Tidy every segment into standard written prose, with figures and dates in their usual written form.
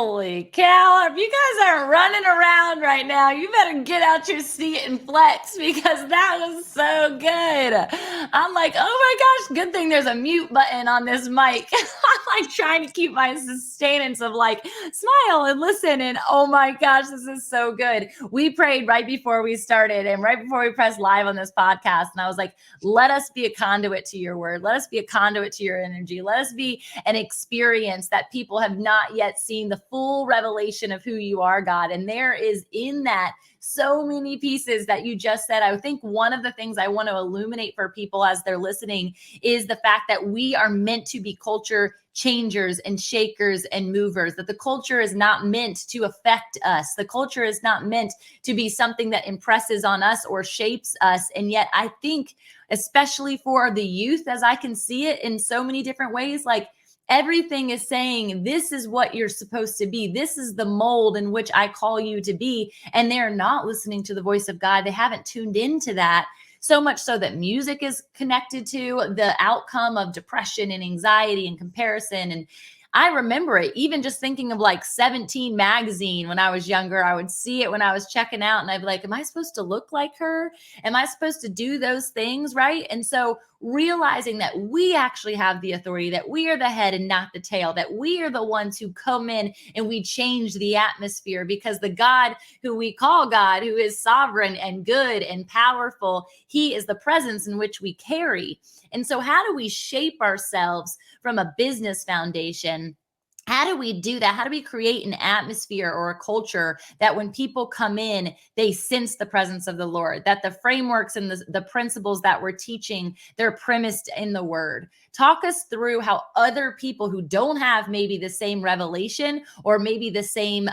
Holy cow. If you guys aren't running around right now, you better get out your seat and flex because that was so good. I'm like, oh my gosh, good thing there's a mute button on this mic. I'm like trying to keep my sustenance of like smile and listen. And oh my gosh, this is so good. We prayed right before we started and right before we pressed live on this podcast. And I was like, let us be a conduit to your word. Let us be a conduit to your energy. Let us be an experience that people have not yet seen the full revelation of who you are, God. And there is in that so many pieces that you just said. I think one of the things I want to illuminate for people as they're listening is the fact that we are meant to be culture changers and shakers and movers, that the culture is not meant to affect us. The culture is not meant to be something that impresses on us or shapes us. And yet I think, especially for the youth, as I can see it in so many different ways, like everything is saying, this is what you're supposed to be. This is the mold in which I call you to be. And they're not listening to the voice of God. They haven't tuned into that. So much so that music is connected to the outcome of depression and anxiety and comparison. And I remember it, even just thinking of like 17 magazine when I was younger. I would see it when I was checking out and I'd be like, am I supposed to look like her? Am I supposed to do those things? Right. And so realizing that we actually have the authority, that we are the head and not the tail, that we are the ones who come in and we change the atmosphere, because the God who we call God, who is sovereign and good and powerful, he is the presence in which we carry. And so how do we shape ourselves from a business foundation? How do we do that? How do we create an atmosphere or a culture that when people come in, they sense the presence of the Lord, that the frameworks and the principles that we're teaching, they're premised in the word? Talk us through how other people who don't have maybe the same revelation or maybe the same,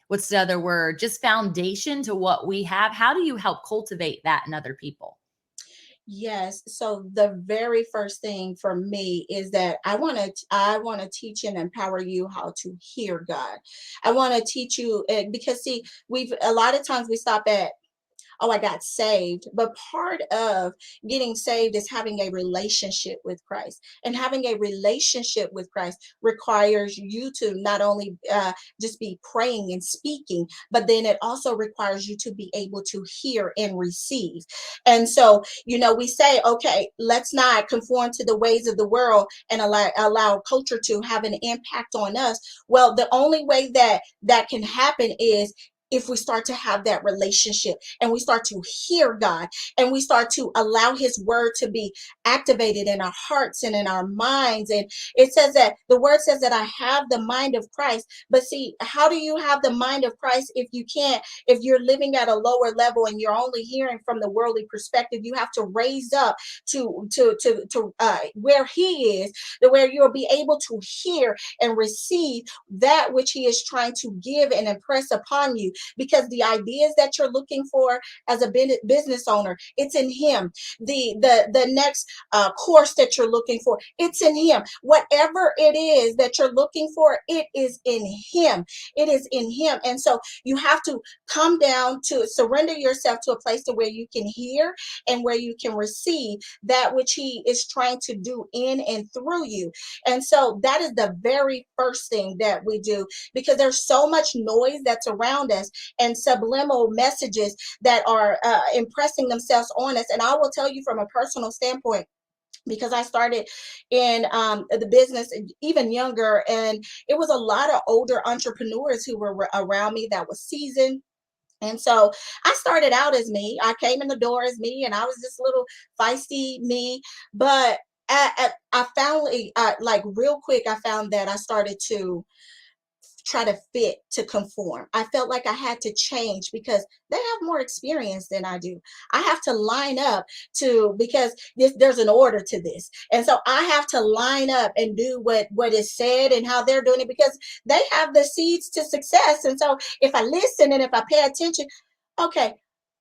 what's the other word, just foundation to what we have. How do you help cultivate that in other people? Yes. So the very first thing for me is that I want to teach and empower you how to hear God. I want to teach you because see, we've a lot of times we stop at, oh, I got saved. But part of getting saved is having a relationship with Christ. And having a relationship with Christ requires you to not only just be praying and speaking, but then it also requires you to be able to hear and receive. And so, we say, okay, let's not conform to the ways of the world and allow culture to have an impact on us. Well, the only way that can happen is if we start to have that relationship and we start to hear God and we start to allow his word to be activated in our hearts and in our minds. And it says that the word says that I have the mind of Christ. But see, how do you have the mind of Christ if you're living at a lower level and you're only hearing from the worldly perspective? You have to raise up to where he is, where you'll be able to hear and receive that which he is trying to give and impress upon you, because the ideas that you're looking for as a business owner, it's in him. The next course that you're looking for, it's in him. Whatever it is that you're looking for, it is in him. It is in him. And so you have to come down to surrender yourself to a place to where you can hear and where you can receive that which he is trying to do in and through you. And so that is the very first thing that we do, because there's so much noise that's around us and subliminal messages that are impressing themselves on us. And I will tell you from a personal standpoint, because I started in the business even younger, and it was a lot of older entrepreneurs who were around me that was seasoned. And so I started out as me. I came in the door as me, and I was this little feisty me. But I found, like real quick, I found that I started to try to fit, to conform. I felt like I had to change because they have more experience than I do. I have to line up because there's an order to this. And so I have to line up and do what is said and how they're doing it, because they have the seeds to success. And so if I listen and if I pay attention, okay,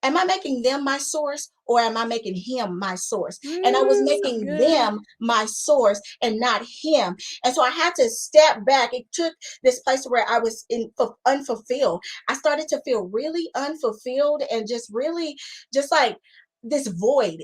am I making them my source or am I making him my source? And I was Ooh, so making good. them my source and not him. And so I had to step back. It took this place where I was unfulfilled. I started to feel really unfulfilled and just really just like this void